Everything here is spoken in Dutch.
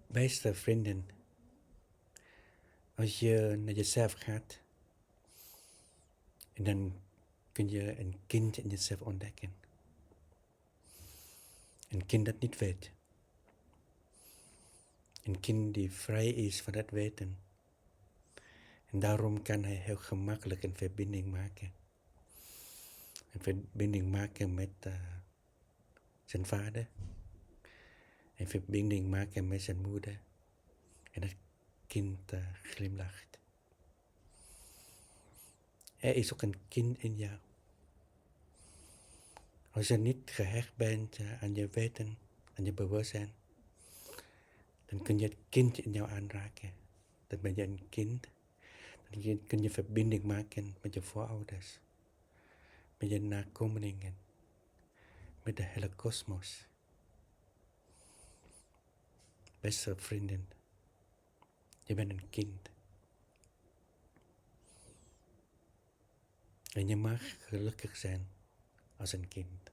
beste vrienden. Als je naar jezelf gaat, en dan kun je een kind in jezelf ontdekken. Een kind dat niet weet. Een kind die vrij is van het weten. En daarom kan hij heel gemakkelijk een verbinding maken. Een verbinding maken met zijn vader. Een verbinding maken met zijn moeder. En het kind glimlacht. Er is ook een kind in jou. Als je niet gehecht bent aan je weten, aan je bewustzijn, dan kun je het kind in jou aanraken. Dan ben je een kind. Dan kun je verbinding maken met je voorouders, met je nakomelingen, met de hele kosmos. Beste vrienden, je bent een kind. En je mag gelukkig zijn als een kind.